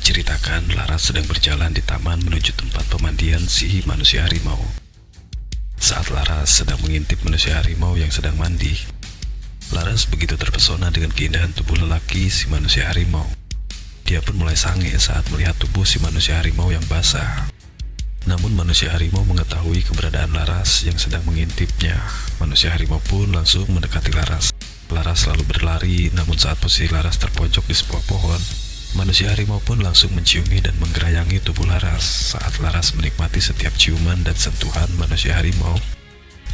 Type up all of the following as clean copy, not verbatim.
Diceritakan Laras sedang berjalan di taman menuju tempat pemandian si manusia harimau. Saat Laras sedang mengintip manusia harimau yang sedang mandi, Laras begitu terpesona dengan keindahan tubuh lelaki si manusia harimau. Dia pun mulai sange saat melihat tubuh si manusia harimau yang basah. Namun manusia harimau mengetahui keberadaan Laras yang sedang mengintipnya. Manusia harimau pun langsung mendekati Laras. Laras selalu berlari, namun saat posisi Laras terpojok di sebuah pohon, manusia harimau pun langsung menciumi dan menggerayangi tubuh Laras. Saat Laras menikmati setiap ciuman dan sentuhan manusia harimau,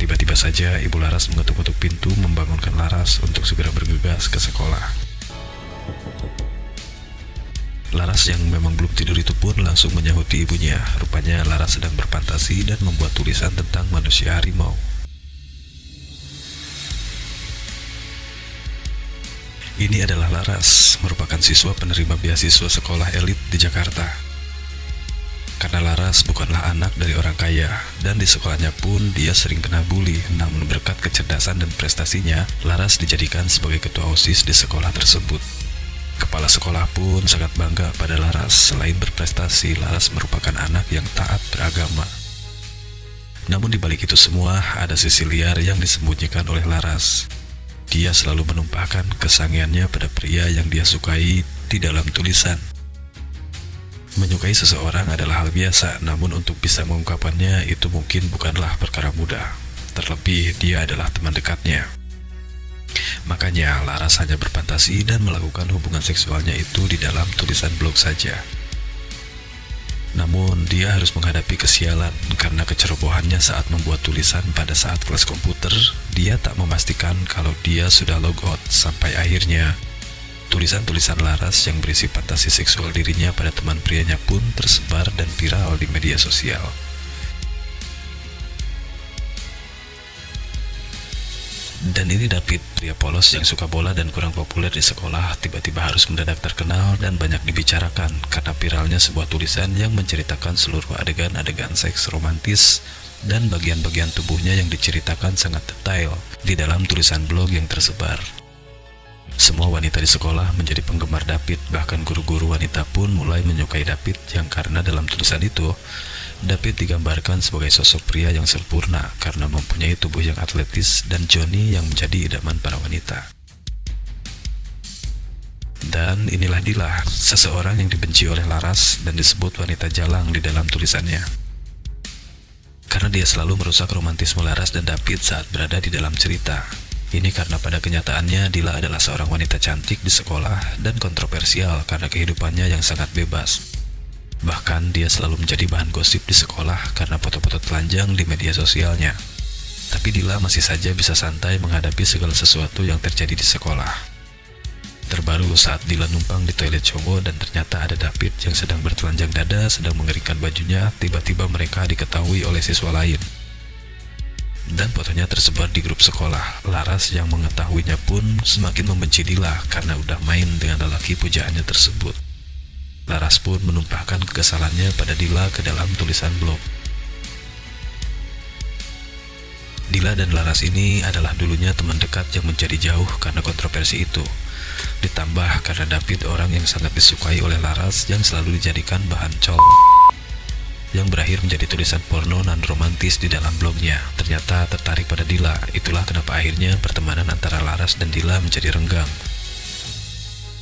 tiba-tiba saja ibu Laras mengetuk-ketuk pintu membangunkan Laras untuk segera bergegas ke sekolah. Laras yang memang belum tidur itu pun langsung menyahuti ibunya. Rupanya Laras sedang berfantasi dan membuat tulisan tentang manusia harimau. Ini adalah Laras, merupakan siswa penerima beasiswa sekolah elit di Jakarta. Karena Laras bukanlah anak dari orang kaya, dan di sekolahnya pun dia sering kena bully. Namun berkat kecerdasan dan prestasinya, Laras dijadikan sebagai ketua OSIS di sekolah tersebut. Kepala sekolah pun sangat bangga pada Laras. Selain berprestasi, Laras merupakan anak yang taat beragama. Namun di balik itu semua, ada sisi liar yang disembunyikan oleh Laras. Dia selalu menumpahkan kesangiannya pada pria yang dia sukai di dalam tulisan. Menyukai seseorang adalah hal biasa, namun untuk bisa mengungkapkannya itu mungkin bukanlah perkara mudah. Terlebih dia adalah teman dekatnya. Makanya Laras hanya berfantasi dan melakukan hubungan seksualnya itu di dalam tulisan blog saja. Namun dia harus menghadapi kesialan karena kecerobohannya saat membuat tulisan pada saat kelas komputer. Dia tak memastikan kalau dia sudah log out, sampai akhirnya tulisan-tulisan Laras yang berisi fantasi seksual dirinya pada teman prianya pun tersebar dan viral di media sosial. Dan ini David, pria polos yang suka bola dan kurang populer di sekolah, tiba-tiba harus mendadak terkenal dan banyak dibicarakan karena viralnya sebuah tulisan yang menceritakan seluruh adegan-adegan seks romantis dan bagian-bagian tubuhnya yang diceritakan sangat detail di dalam tulisan blog yang tersebar. Semua wanita di sekolah menjadi penggemar David, bahkan guru-guru wanita pun mulai menyukai David yang karena dalam tulisan itu David digambarkan sebagai sosok pria yang sempurna karena mempunyai tubuh yang atletis dan Johnny yang menjadi idaman para wanita. Dan inilah Dila, seseorang yang dibenci oleh Laras dan disebut wanita jalang di dalam tulisannya. Karena dia selalu merusak romantisme Laras dan David saat berada di dalam cerita. Ini karena pada kenyataannya Dila adalah seorang wanita cantik di sekolah dan kontroversial karena kehidupannya yang sangat bebas. Bahkan dia selalu menjadi bahan gosip di sekolah karena foto-foto telanjang di media sosialnya. Tapi Dila masih saja bisa santai menghadapi segala sesuatu yang terjadi di sekolah. Terbaru saat Dila numpang di toilet cowok dan ternyata ada David yang sedang bertelanjang dada sedang mengeringkan bajunya, tiba-tiba mereka diketahui oleh siswa lain. Dan fotonya tersebar di grup sekolah. Laras yang mengetahuinya pun semakin membenci Dila karena udah main dengan lelaki pujaannya tersebut. Laras pun menumpahkan kekesalannya pada Dila ke dalam tulisan blog. Dila dan Laras ini adalah dulunya teman dekat yang menjadi jauh karena kontroversi itu. Ditambah karena David orang yang sangat disukai oleh Laras yang selalu dijadikan bahan col, yang berakhir menjadi tulisan porno dan romantis di dalam blognya. Ternyata tertarik pada Dila, itulah kenapa akhirnya pertemanan antara Laras dan Dila menjadi renggang.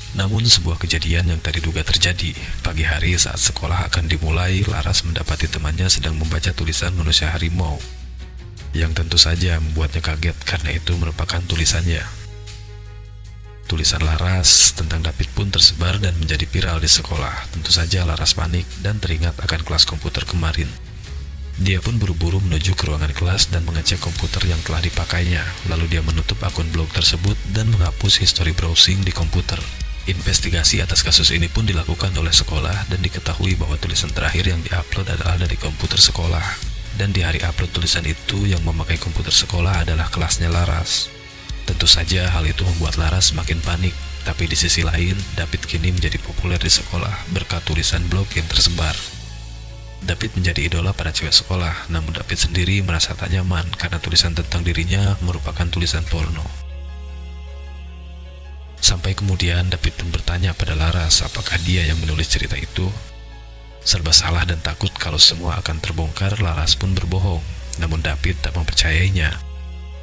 Namun sebuah kejadian yang tak diduga terjadi. Pagi hari saat sekolah akan dimulai, Laras mendapati temannya sedang membaca tulisan manusia harimau, yang tentu saja membuatnya kaget karena itu merupakan tulisannya. Tulisan Laras tentang David pun tersebar dan menjadi viral di sekolah. Tentu saja Laras panik dan teringat akan kelas komputer kemarin. Dia pun buru-buru menuju ke ruangan kelas dan mengecek komputer yang telah dipakainya. Lalu dia menutup akun blog tersebut dan menghapus history browsing di komputer. Investigasi atas kasus ini pun dilakukan oleh sekolah dan diketahui bahwa tulisan terakhir yang diupload adalah dari komputer sekolah. Dan di hari upload tulisan itu yang memakai komputer sekolah adalah kelasnya Laras. Tentu saja hal itu membuat Laras semakin panik. Tapi di sisi lain, David kini menjadi populer di sekolah berkat tulisan blog yang tersebar. David menjadi idola para cewek sekolah, namun David sendiri merasa tak nyaman karena tulisan tentang dirinya merupakan tulisan porno. Sampai kemudian David pun bertanya pada Laras apakah dia yang menulis cerita itu. Serba salah dan takut kalau semua akan terbongkar, Laras pun berbohong. Namun David tak mempercayainya,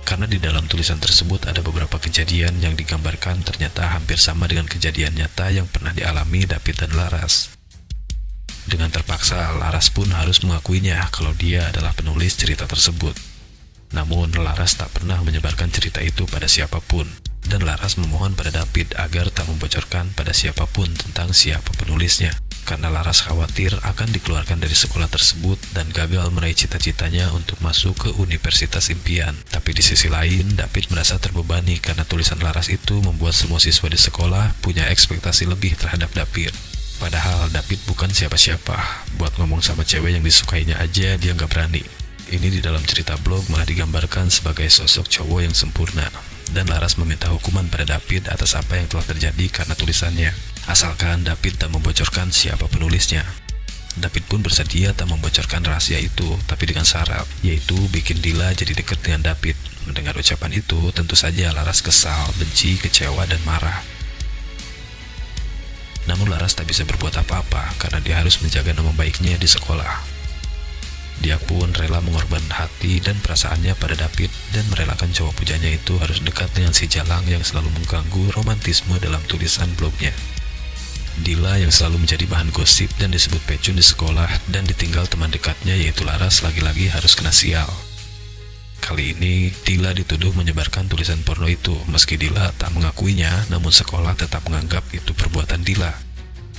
karena di dalam tulisan tersebut ada beberapa kejadian yang digambarkan ternyata hampir sama dengan kejadian nyata yang pernah dialami David dan Laras. Dengan terpaksa, Laras pun harus mengakuinya kalau dia adalah penulis cerita tersebut. Namun Laras tak pernah menyebarkan cerita itu pada siapapun, dan Laras memohon pada David agar tak membocorkan pada siapapun tentang siapa penulisnya, karena Laras khawatir akan dikeluarkan dari sekolah tersebut dan gagal meraih cita-citanya untuk masuk ke universitas impian. Tapi di sisi lain, David merasa terbebani karena tulisan Laras itu membuat semua siswa di sekolah punya ekspektasi lebih terhadap David. Padahal David bukan siapa-siapa, buat ngomong sama cewek yang disukainya aja dia nggak berani. Ini di dalam cerita blog malah digambarkan sebagai sosok cowok yang sempurna, dan Laras meminta hukuman pada David atas apa yang telah terjadi karena tulisannya, asalkan David tak membocorkan siapa penulisnya. David pun bersedia tak membocorkan rahasia itu, tapi dengan syarat, yaitu bikin Dila jadi dekat dengan David. Mendengar ucapan itu, tentu saja Laras kesal, benci, kecewa, dan marah. Namun Laras tak bisa berbuat apa-apa karena dia harus menjaga nama baiknya di sekolah. Dia pun rela mengorbankan hati dan perasaannya pada David dan merelakan cowok pujanya itu harus dekat dengan si Jalang yang selalu mengganggu romantisme dalam tulisan blognya. Dila yang selalu menjadi bahan gosip dan disebut pecun di sekolah dan ditinggal teman dekatnya yaitu Laras lagi-lagi harus kena sial. Kali ini Dila dituduh menyebarkan tulisan porno itu. Meski Dila tak mengakuinya, namun sekolah tetap menganggap itu perbuatan Dila.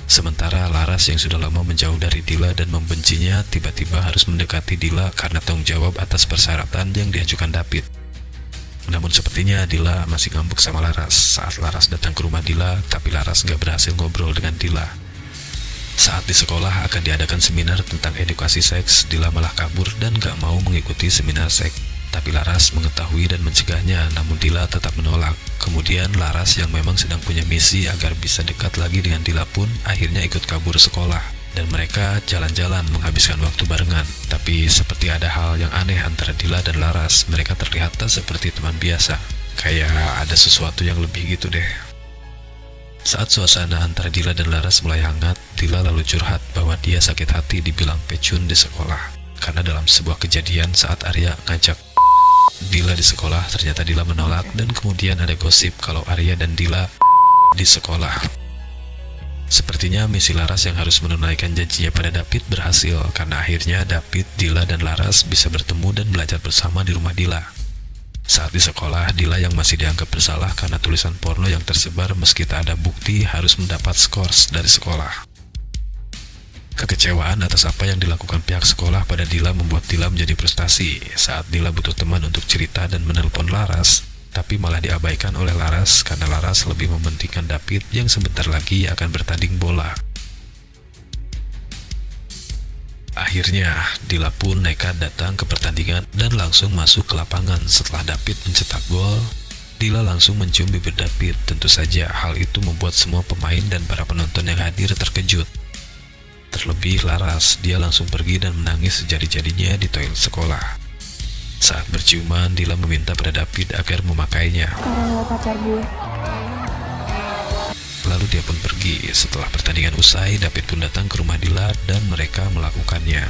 Sementara Laras yang sudah lama menjauh dari Dila dan membencinya tiba-tiba harus mendekati Dila karena tanggung jawab atas persyaratan yang diajukan David. Namun sepertinya Dila masih ngambek sama Laras saat Laras datang ke rumah Dila, tapi Laras gak berhasil ngobrol dengan Dila. Saat di sekolah akan diadakan seminar tentang edukasi seks, Dila malah kabur dan gak mau mengikuti seminar seks. Tapi Laras mengetahui dan mencegahnya, namun Dila tetap menolak. Kemudian Laras yang memang sedang punya misi agar bisa dekat lagi dengan Dila pun akhirnya ikut kabur sekolah. Dan mereka jalan-jalan menghabiskan waktu barengan. Tapi seperti ada hal yang aneh antara Dila dan Laras, mereka terlihat tak seperti teman biasa. Kayak ada sesuatu yang lebih gitu deh. Saat suasana antara Dila dan Laras mulai hangat, Dila lalu curhat bahwa dia sakit hati dibilang pecun di sekolah. Karena dalam sebuah kejadian saat Arya ngajak Dila di sekolah, ternyata Dila menolak dan kemudian ada gosip kalau Arya dan Dila di sekolah. Sepertinya misi Laras yang harus menunaikan janjinya pada David berhasil karena akhirnya David, Dila, dan Laras bisa bertemu dan belajar bersama di rumah Dila. Saat di sekolah, Dila yang masih dianggap bersalah karena tulisan porno yang tersebar meski tak ada bukti harus mendapat skors dari sekolah. Kekecewaan atas apa yang dilakukan pihak sekolah pada Dila membuat Dila menjadi frustasi saat Dila butuh teman untuk cerita dan menelpon Laras, tapi malah diabaikan oleh Laras karena Laras lebih mementingkan David yang sebentar lagi akan bertanding bola. Akhirnya, Dila pun nekat datang ke pertandingan dan langsung masuk ke lapangan. Setelah David mencetak gol, Dila langsung mencium bibir David. Tentu saja hal itu membuat semua pemain dan para penonton yang hadir terkejut. Terlebih Laras, dia langsung pergi dan menangis sejadi-jadinya di toilet sekolah. Saat berciuman, Dila meminta pada David agar memakainya. Karena pacar gue. Lalu dia pun pergi. Setelah pertandingan usai, David pun datang ke rumah Dila dan mereka melakukannya.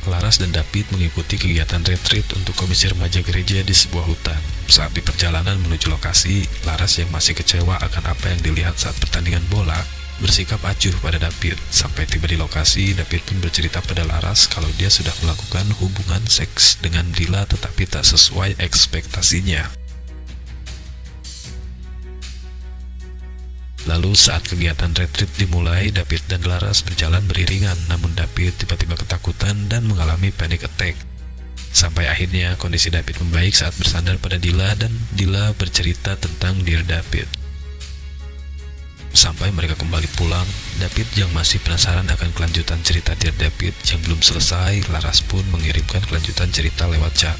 Laras dan David mengikuti kegiatan retreat untuk komisi remaja gereja di sebuah hutan. Saat di perjalanan menuju lokasi, Laras yang masih kecewa akan apa yang dilihat saat pertandingan bola, bersikap acuh pada David. Sampai tiba di lokasi, David pun bercerita pada Laras kalau dia sudah melakukan hubungan seks dengan Dila tetapi tak sesuai ekspektasinya. Lalu saat kegiatan retreat dimulai, David dan Laras berjalan beriringan, namun David tiba-tiba ketakutan dan mengalami panic attack. Sampai akhirnya kondisi David membaik saat bersandar pada Dila dan Dila bercerita tentang Dear David. Sampai mereka kembali pulang, David yang masih penasaran akan kelanjutan cerita Dear David yang belum selesai, Laras pun mengirimkan kelanjutan cerita lewat chat.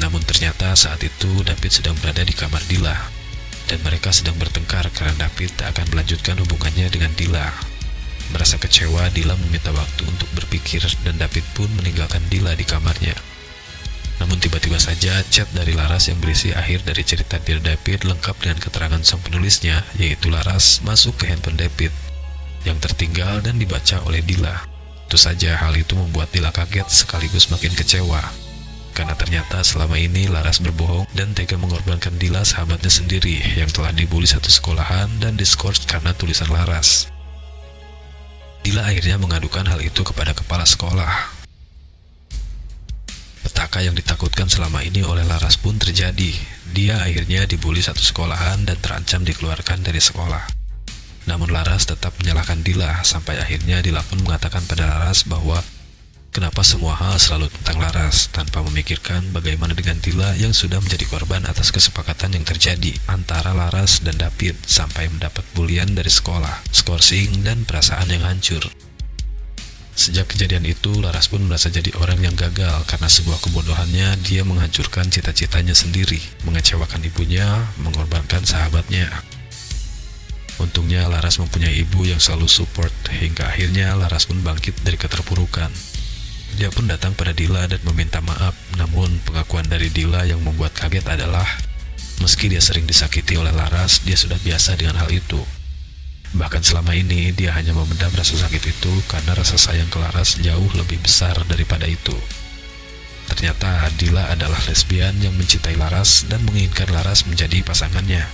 Namun ternyata saat itu David sedang berada di kamar Dila. Dan mereka sedang bertengkar karena David tak akan melanjutkan hubungannya dengan Dila. Merasa kecewa, Dila meminta waktu untuk berpikir dan David pun meninggalkan Dila di kamarnya. Namun tiba-tiba saja chat dari Laras yang berisi akhir dari cerita Dear David lengkap dengan keterangan sang penulisnya, yaitu Laras, masuk ke handphone David yang tertinggal dan dibaca oleh Dila. Tentu saja hal itu membuat Dila kaget sekaligus makin kecewa, karena ternyata selama ini Laras berbohong dan tega mengorbankan Dila, sahabatnya sendiri yang telah dibully satu sekolahan dan diskors karena tulisan Laras. Dila akhirnya mengadukan hal itu kepada kepala sekolah. Petaka yang ditakutkan selama ini oleh Laras pun terjadi. Dia akhirnya dibully satu sekolahan dan terancam dikeluarkan dari sekolah. Namun Laras tetap menyalahkan Dila, sampai akhirnya Dila pun mengatakan pada Laras bahwa kenapa semua hal selalu tentang Laras, tanpa memikirkan bagaimana dengan Dila yang sudah menjadi korban atas kesepakatan yang terjadi antara Laras dan David sampai mendapat bulian dari sekolah, skorsing, dan perasaan yang hancur. Sejak kejadian itu, Laras pun merasa jadi orang yang gagal karena sebuah kebodohannya dia menghancurkan cita-citanya sendiri, mengecewakan ibunya, mengorbankan sahabatnya. Untungnya Laras mempunyai ibu yang selalu support, hingga akhirnya Laras pun bangkit dari keterpurukan. Dia pun datang pada Dila dan meminta maaf, namun pengakuan dari Dila yang membuat kaget adalah meski dia sering disakiti oleh Laras, dia sudah biasa dengan hal itu. Bahkan selama ini dia hanya memendam rasa sakit itu karena rasa sayang ke Laras jauh lebih besar daripada itu. Ternyata Dila adalah lesbian yang mencintai Laras dan menginginkan Laras menjadi pasangannya.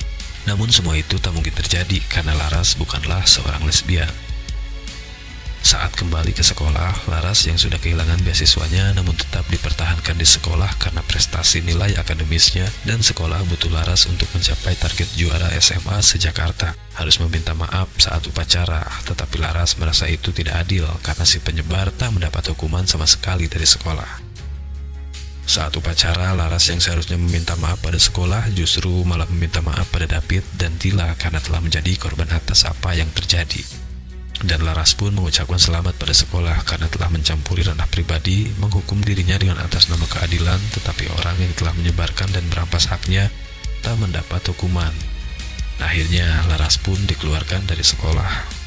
Namun semua itu tak mungkin terjadi karena Laras bukanlah seorang lesbian. Saat kembali ke sekolah, Laras yang sudah kehilangan beasiswanya namun tetap dipertahankan di sekolah karena prestasi nilai akademisnya, dan sekolah butuh Laras untuk mencapai target juara SMA se-Jakarta. Harus meminta maaf saat upacara, tetapi Laras merasa itu tidak adil karena si penyebar tak mendapat hukuman sama sekali dari sekolah. Saat upacara, Laras yang seharusnya meminta maaf pada sekolah justru malah meminta maaf pada David dan Dila karena telah menjadi korban atas apa yang terjadi. Dan Laras pun mengucapkan selamat pada sekolah karena telah mencampuri ranah pribadi, menghukum dirinya dengan atas nama keadilan, tetapi orang yang telah menyebarkan dan merampas haknya tak mendapat hukuman. Akhirnya Laras pun dikeluarkan dari sekolah.